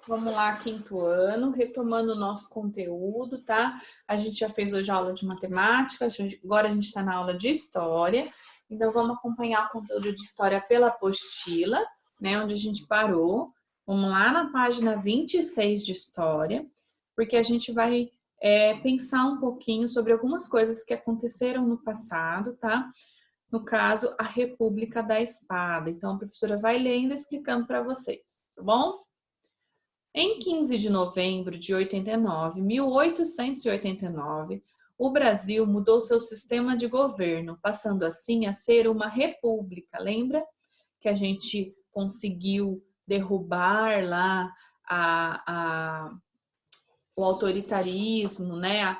Vamos lá, quinto ano, retomando o nosso conteúdo, tá? A gente já fez hoje a aula de matemática, agora a gente está na aula de história. Então, vamos acompanhar o conteúdo de história pela apostila, né? Onde a gente parou. Vamos lá na página 26 de história, porque a gente vai pensar um pouquinho sobre algumas coisas que aconteceram no passado, tá? No caso, a República da Espada. Então, a professora vai lendo e explicando para vocês, tá bom? Em 15 de novembro de 1889, o Brasil mudou seu sistema de governo, passando assim a ser uma república. Lembra que a gente conseguiu derrubar lá o autoritarismo, né?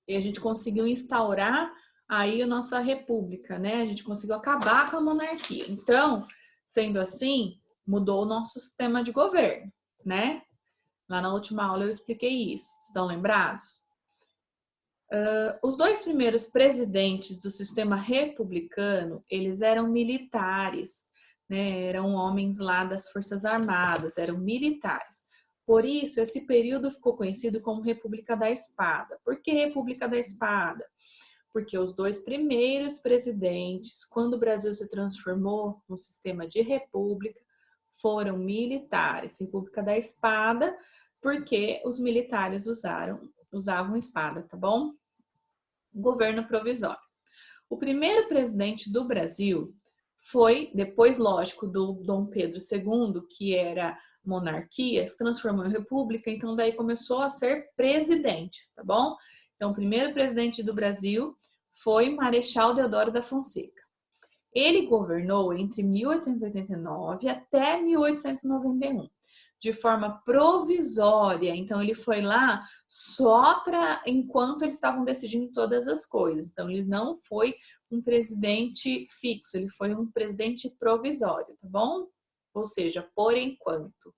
E a gente conseguiu instaurar aí a nossa república, né? A gente conseguiu acabar com a monarquia. Então, sendo assim, mudou o nosso sistema de governo, né? Lá na última aula eu expliquei isso. Estão lembrados? Os dois primeiros presidentes do sistema republicano, eles eram militares, né? Eram homens lá das Forças Armadas, eram militares. Por isso, esse período ficou conhecido como República da Espada. Por que República da Espada? Porque os dois primeiros presidentes, quando o Brasil se transformou num sistema de república, foram militares. República da Espada, porque os militares usavam espada, tá bom? Governo provisório. O primeiro presidente do Brasil foi, depois, lógico, do Dom Pedro II, que era monarquia, se transformou em república, então daí começou a ser presidentes, tá bom? Então, o primeiro presidente do Brasil foi Marechal Deodoro da Fonseca. Ele governou entre 1889 até 1891, de forma provisória. Então, ele foi lá só para enquanto eles estavam decidindo todas as coisas. Então, ele não foi um presidente fixo, ele foi um presidente provisório, tá bom? Ou seja, por enquanto.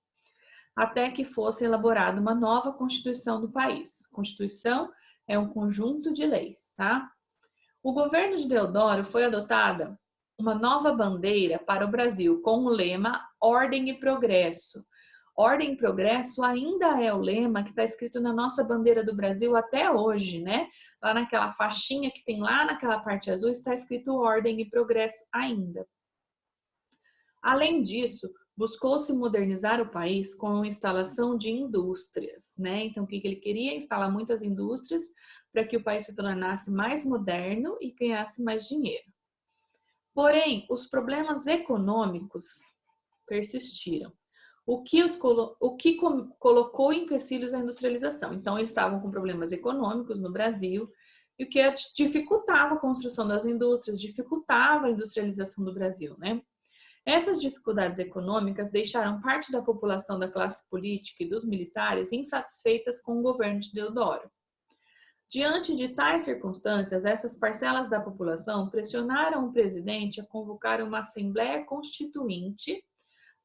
Até que fosse elaborada uma nova Constituição do país. Constituição é um conjunto de leis, tá? O governo de Deodoro foi adotada uma nova bandeira para o Brasil com o lema Ordem e Progresso. Ordem e Progresso ainda é o lema que está escrito na nossa bandeira do Brasil até hoje, né? Lá naquela faixinha que tem lá naquela parte azul está escrito Ordem e Progresso ainda. Além disso, buscou-se modernizar o país com a instalação de indústrias, né? Então, o que ele queria? Instalar muitas indústrias para que o país se tornasse mais moderno e ganhasse mais dinheiro. Porém, os problemas econômicos persistiram, o que colocou empecilhos à industrialização. Então, eles estavam com problemas econômicos no Brasil, e o que dificultava a construção das indústrias, dificultava a industrialização do Brasil, né? Essas dificuldades econômicas deixaram parte da população da classe política e dos militares insatisfeitas com o governo de Deodoro. Diante de tais circunstâncias, essas parcelas da população pressionaram o presidente a convocar uma Assembleia Constituinte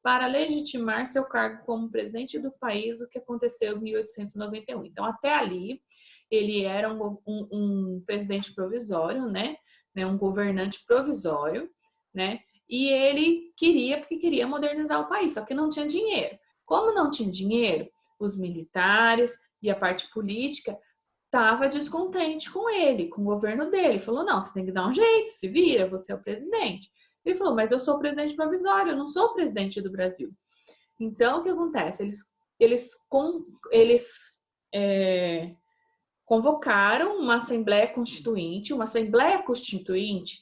para legitimar seu cargo como presidente do país, o que aconteceu em 1891. Então, até ali, ele era um presidente provisório, né? Um governante provisório, né? E ele porque queria modernizar o país, só que não tinha dinheiro. Como não tinha dinheiro, os militares e a parte política estava descontente com ele, com o governo dele. Falou, não, você tem que dar um jeito, se vira, você é o presidente. Ele falou, mas eu sou o presidente provisório, eu não sou o presidente do Brasil. Então, o que acontece? Eles convocaram uma Assembleia Constituinte. Uma Assembleia Constituinte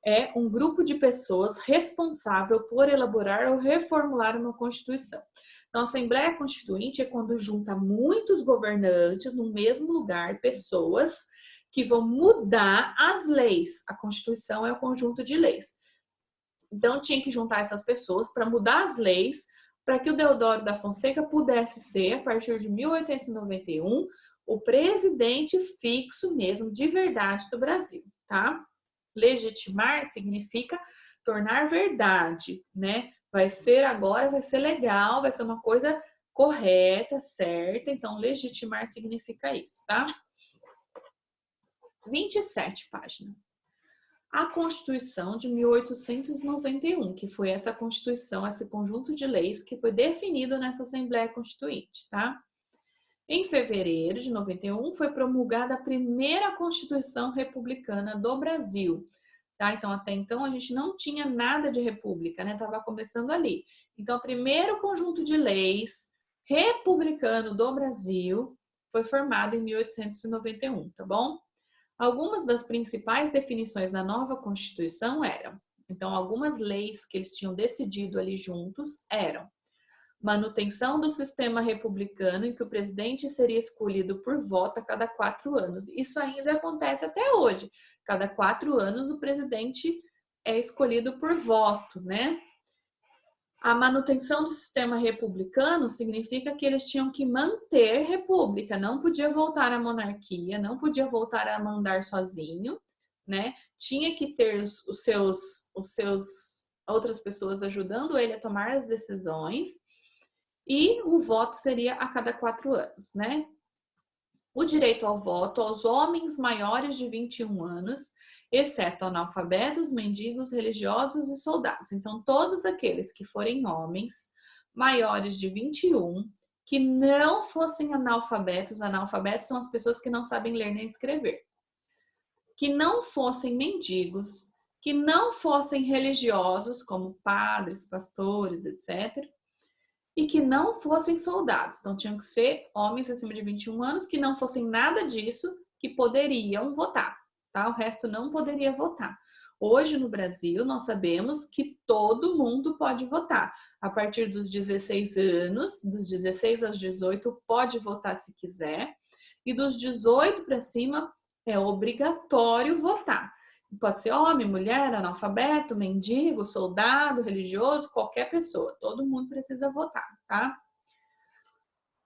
é um grupo de pessoas responsável por elaborar ou reformular uma Constituição. Então, a Assembleia Constituinte é quando junta muitos governantes no mesmo lugar, pessoas que vão mudar as leis. A Constituição é o conjunto de leis. Então, tinha que juntar essas pessoas para mudar as leis, para que o Deodoro da Fonseca pudesse ser, a partir de 1891, o presidente fixo mesmo, de verdade, do Brasil, tá? Legitimar significa tornar verdade, né? Vai ser agora, vai ser legal, vai ser uma coisa correta, certa. Então, legitimar significa isso, tá? 27 páginas. a Constituição de 1891, que foi essa Constituição, esse conjunto de leis que foi definido nessa Assembleia Constituinte, tá? Em fevereiro de 91 foi promulgada a primeira Constituição Republicana do Brasil, tá? Então, até então, a gente não tinha nada de república, né? Tava começando ali. Então, o primeiro conjunto de leis republicano do Brasil foi formado em 1891, tá bom? Algumas das principais definições da nova Constituição eram, então, algumas leis que eles tinham decidido ali juntos eram manutenção do sistema republicano em que o presidente seria escolhido por voto a cada 4 anos. Isso ainda acontece até hoje. Cada 4 anos o presidente é escolhido por voto, né? A manutenção do sistema republicano significa que eles tinham que manter república, não podia voltar à monarquia, não podia voltar a mandar sozinho, né? Tinha que ter os seus outras pessoas ajudando ele a tomar as decisões e o voto seria a cada 4 anos, né? O direito ao voto aos homens maiores de 21 anos, exceto analfabetos, mendigos, religiosos e soldados. Então, todos aqueles que forem homens maiores de 21, que não fossem analfabetos, analfabetos são as pessoas que não sabem ler nem escrever, que não fossem mendigos, que não fossem religiosos, como padres, pastores, etc., e que não fossem soldados. Então, tinham que ser homens acima de 21 anos que não fossem nada disso, que poderiam votar, tá? O resto não poderia votar. Hoje, no Brasil, nós sabemos que todo mundo pode votar. A partir dos 16 anos, dos 16 aos 18, pode votar se quiser. E dos 18 para cima, é obrigatório votar. Pode ser homem, mulher, analfabeto, mendigo, soldado, religioso, qualquer pessoa. Todo mundo precisa votar, tá?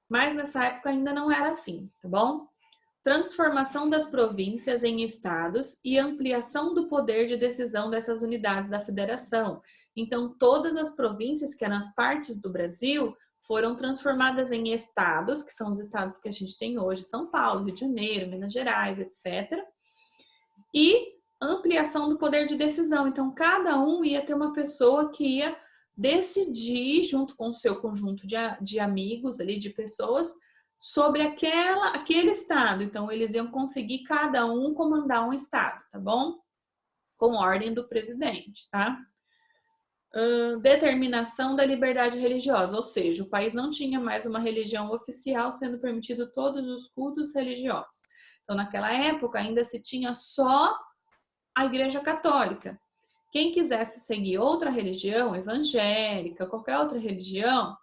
Mas nessa época ainda não era assim, tá bom? Transformação das províncias em estados e ampliação do poder de decisão dessas unidades da federação. Então, todas as províncias, que eram as partes do Brasil, foram transformadas em estados, que são os estados que a gente tem hoje, São Paulo, Rio de Janeiro, Minas Gerais, etc. E ampliação do poder de decisão. Então, cada um ia ter uma pessoa que ia decidir, junto com o seu conjunto de amigos ali, de pessoas, sobre aquele estado. Então, eles iam conseguir cada um comandar um estado, tá bom? Com ordem do presidente, tá? Determinação da liberdade religiosa, ou seja, o país não tinha mais uma religião oficial, sendo permitido todos os cultos religiosos. Então, naquela época, ainda se tinha só a Igreja Católica. Quem quisesse seguir outra religião, evangélica, qualquer outra religião,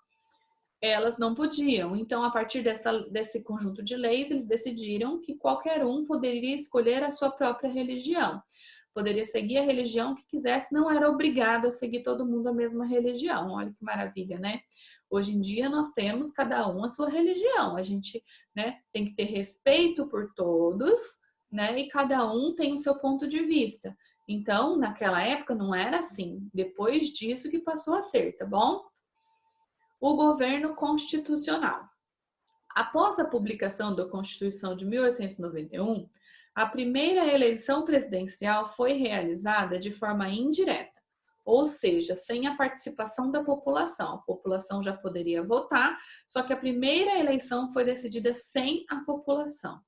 elas não podiam. Então, a partir desse conjunto de leis, eles decidiram que qualquer um poderia escolher a sua própria religião. Poderia seguir a religião que quisesse, não era obrigado a seguir todo mundo a mesma religião. Olha que maravilha, né? Hoje em dia, nós temos cada um a sua religião. A gente, né, tem que ter respeito por todos, né? E cada um tem o seu ponto de vista. Então, naquela época não era assim. Depois disso que passou a ser, tá bom? O governo constitucional. Após a publicação da Constituição de 1891, a primeira eleição presidencial foi realizada de forma indireta, ou seja, sem a participação da população. A população já poderia votar, só que a primeira eleição foi decidida sem a população.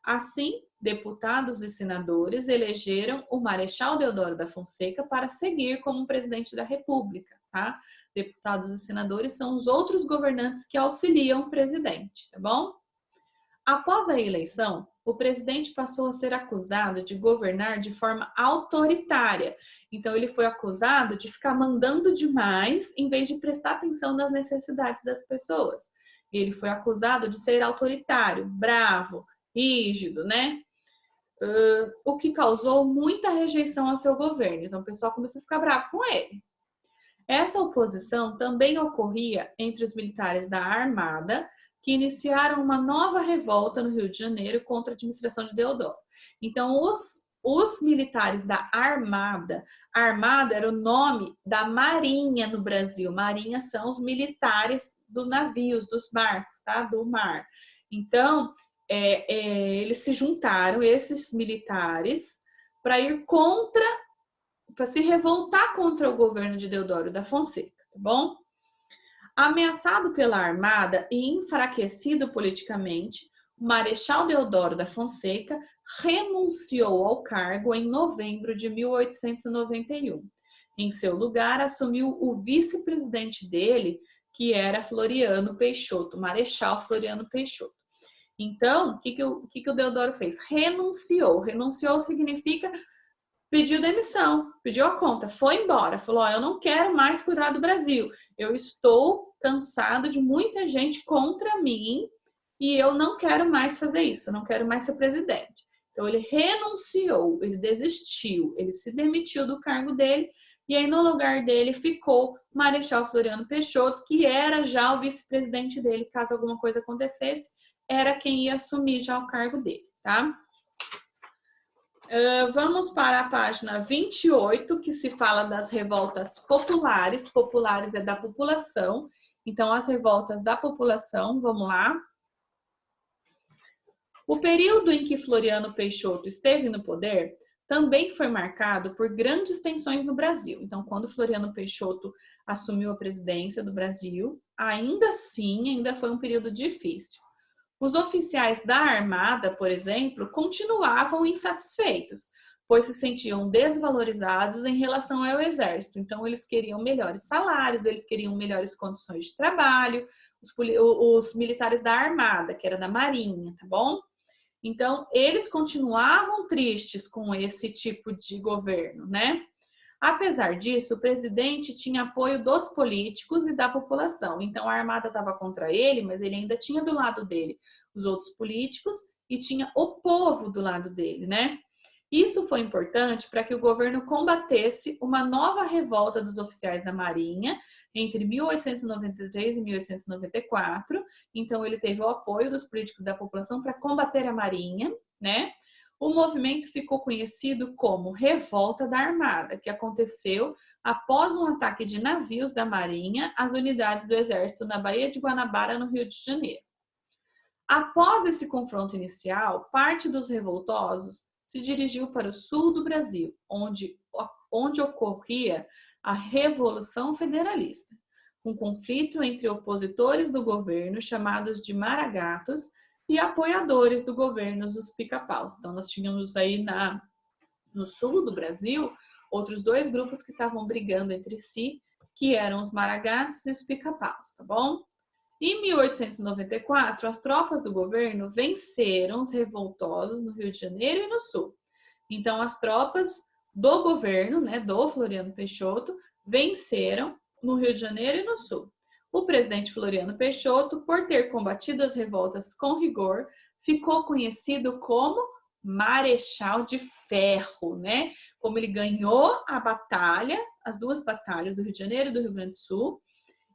Assim, deputados e senadores elegeram o Marechal Deodoro da Fonseca para seguir como presidente da República, tá? Deputados e senadores são os outros governantes que auxiliam o presidente, tá bom? Após a eleição, o presidente passou a ser acusado de governar de forma autoritária. Então, ele foi acusado de ficar mandando demais em vez de prestar atenção nas necessidades das pessoas. Ele foi acusado de ser autoritário, bravo, rígido, né? O que causou muita rejeição ao seu governo. Então, o pessoal começou a ficar bravo com ele. Essa oposição também ocorria entre os militares da Armada, que iniciaram uma nova revolta no Rio de Janeiro contra a administração de Deodoro. Então, os militares da Armada, a Armada era o nome da Marinha no Brasil. Marinha são os militares dos navios, dos barcos, tá? Do mar. Então, eles se juntaram, esses militares, para ir contra, para se revoltar contra o governo de Deodoro da Fonseca, tá bom? Ameaçado pela armada e enfraquecido politicamente, o Marechal Deodoro da Fonseca renunciou ao cargo em novembro de 1891. Em seu lugar, assumiu o vice-presidente dele, que era Floriano Peixoto, Marechal Floriano Peixoto. Então, o que o Deodoro fez? Renunciou. Renunciou significa pediu demissão, pediu a conta, foi embora. Falou, eu não quero mais cuidar do Brasil. Eu estou cansado de muita gente contra mim e eu não quero mais fazer isso, não quero mais ser presidente. Então, ele renunciou, ele desistiu, ele se demitiu do cargo dele e aí no lugar dele ficou Marechal Floriano Peixoto, que era já o vice-presidente dele, caso alguma coisa acontecesse, era quem ia assumir já o cargo dele, tá? Vamos para a página 28, que se fala das revoltas populares. Populares é da população. Então, as revoltas da população, vamos lá. O período em que Floriano Peixoto esteve no poder também foi marcado por grandes tensões no Brasil. Então, quando Floriano Peixoto assumiu a presidência do Brasil, ainda assim, ainda foi um período difícil. Os oficiais da Armada, por exemplo, continuavam insatisfeitos, pois se sentiam desvalorizados em relação ao Exército. Então, eles queriam melhores salários, eles queriam melhores condições de trabalho, os militares da Armada, que era da Marinha, tá bom? Então, eles continuavam tristes com esse tipo de governo, né? Apesar disso, o presidente tinha apoio dos políticos e da população. Então, a Armada estava contra ele, mas ele ainda tinha do lado dele os outros políticos e tinha o povo do lado dele, né? Isso foi importante para que o governo combatesse uma nova revolta dos oficiais da Marinha entre 1893 e 1894. Então, ele teve o apoio dos políticos e da população para combater a Marinha, né? O movimento ficou conhecido como Revolta da Armada, que aconteceu após um ataque de navios da Marinha às unidades do Exército na Baía de Guanabara, no Rio de Janeiro. Após esse confronto inicial, parte dos revoltosos se dirigiu para o sul do Brasil, onde ocorria a Revolução Federalista, um conflito entre opositores do governo, chamados de maragatos, e apoiadores do governo, os pica-paus. Então, nós tínhamos aí no sul do Brasil outros dois grupos que estavam brigando entre si, que eram os maragatos e os pica-paus, tá bom? Em 1894, as tropas do governo venceram os revoltosos no Rio de Janeiro e no Sul. Então, as tropas do governo, né, do Floriano Peixoto, venceram no Rio de Janeiro e no Sul. O presidente Floriano Peixoto, por ter combatido as revoltas com rigor, ficou conhecido como Marechal de Ferro, né? Como ele ganhou a batalha, as duas batalhas do Rio de Janeiro e do Rio Grande do Sul,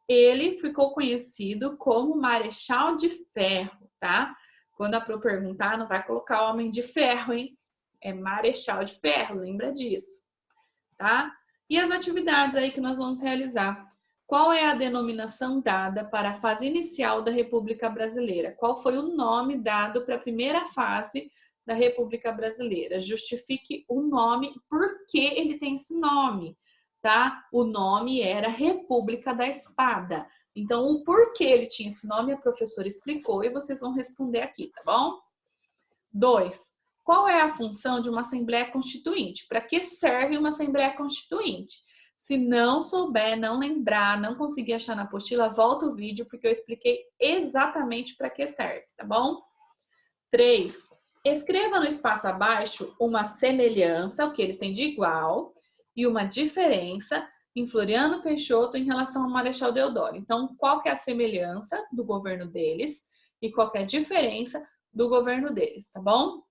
ele ficou conhecido como Marechal de Ferro, tá? Quando a Pro perguntar, não vai colocar Homem de Ferro, hein? É Marechal de Ferro, lembra disso, tá? E as atividades aí que nós vamos realizar. Qual é a denominação dada para a fase inicial da República Brasileira? Qual foi o nome dado para a primeira fase da República Brasileira? Justifique o nome, por que ele tem esse nome, tá? O nome era República da Espada. Então, o porquê ele tinha esse nome, a professora explicou e vocês vão responder aqui, tá bom? 2. Qual é a função de uma Assembleia Constituinte? Para que serve uma Assembleia Constituinte? Se não souber, não lembrar, não conseguir achar na apostila, volta o vídeo, porque eu expliquei exatamente para que serve, tá bom? 3. Escreva no espaço abaixo uma semelhança, o que eles têm de igual, e uma diferença em Floriano Peixoto em relação ao Marechal Deodoro. Então, qual que é a semelhança do governo deles e qual que é a diferença do governo deles, tá bom? O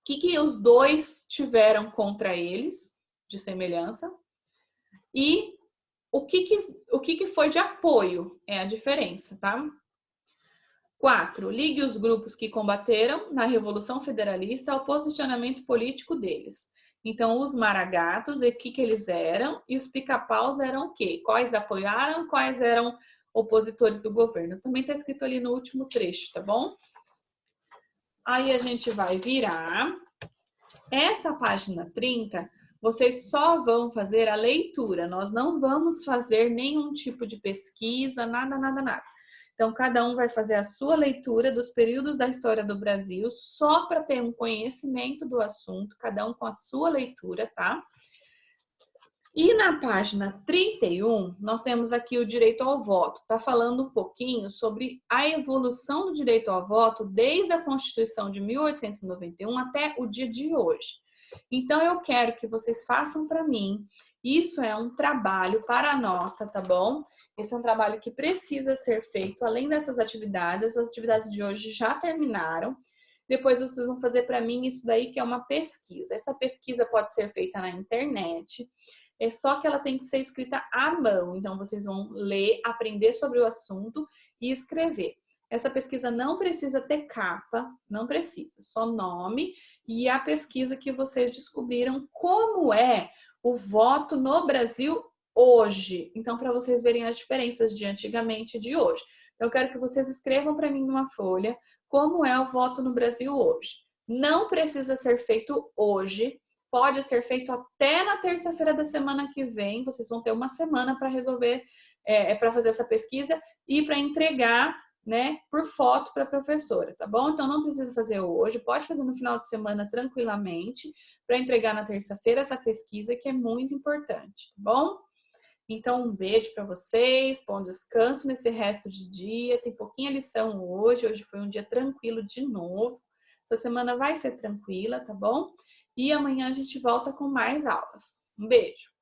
que os dois tiveram contra eles de semelhança? E o que foi de apoio é a diferença, tá? 4. Ligue os grupos que combateram na Revolução Federalista ao posicionamento político deles. Então, os maragatos, o que eles eram, e os pica-paus eram o quê? Quais apoiaram, quais eram opositores do governo. Também está escrito ali no último trecho, tá bom? Aí a gente vai virar Essa página 30, vocês só vão fazer a leitura. Nós não vamos fazer nenhum tipo de pesquisa, nada, nada, nada. Então, cada um vai fazer a sua leitura dos períodos da história do Brasil, só para ter um conhecimento do assunto, cada um com a sua leitura, tá? E na página 31, nós temos aqui o direito ao voto. Está falando um pouquinho sobre a evolução do direito ao voto desde a Constituição de 1891 até o dia de hoje. Então, eu quero que vocês façam para mim. Isso é um trabalho para a nota, tá bom? Esse é um trabalho que precisa ser feito além dessas atividades. As atividades de hoje já terminaram. Depois vocês vão fazer para mim isso daí que é uma pesquisa. Essa pesquisa pode ser feita na internet. É só que ela tem que ser escrita à mão. Então, vocês vão ler, aprender sobre o assunto e escrever. Essa pesquisa não precisa ter capa, não precisa. Só nome e a pesquisa que vocês descobriram como é o voto no Brasil hoje. Então, para vocês verem as diferenças de antigamente e de hoje. Eu quero que vocês escrevam para mim numa folha como é o voto no Brasil hoje. Não precisa ser feito hoje. Pode ser feito até na terça-feira da semana que vem. Vocês vão ter uma semana para resolver, para fazer essa pesquisa e para entregar, né, por foto para a professora, tá bom? Então não precisa fazer hoje, pode fazer no final de semana tranquilamente para entregar na terça-feira essa pesquisa que é muito importante, tá bom? Então um beijo para vocês, bom descanso nesse resto de dia. Tem pouquinha lição hoje foi um dia tranquilo de novo. Essa semana vai ser tranquila, tá bom? E amanhã a gente volta com mais aulas. Um beijo!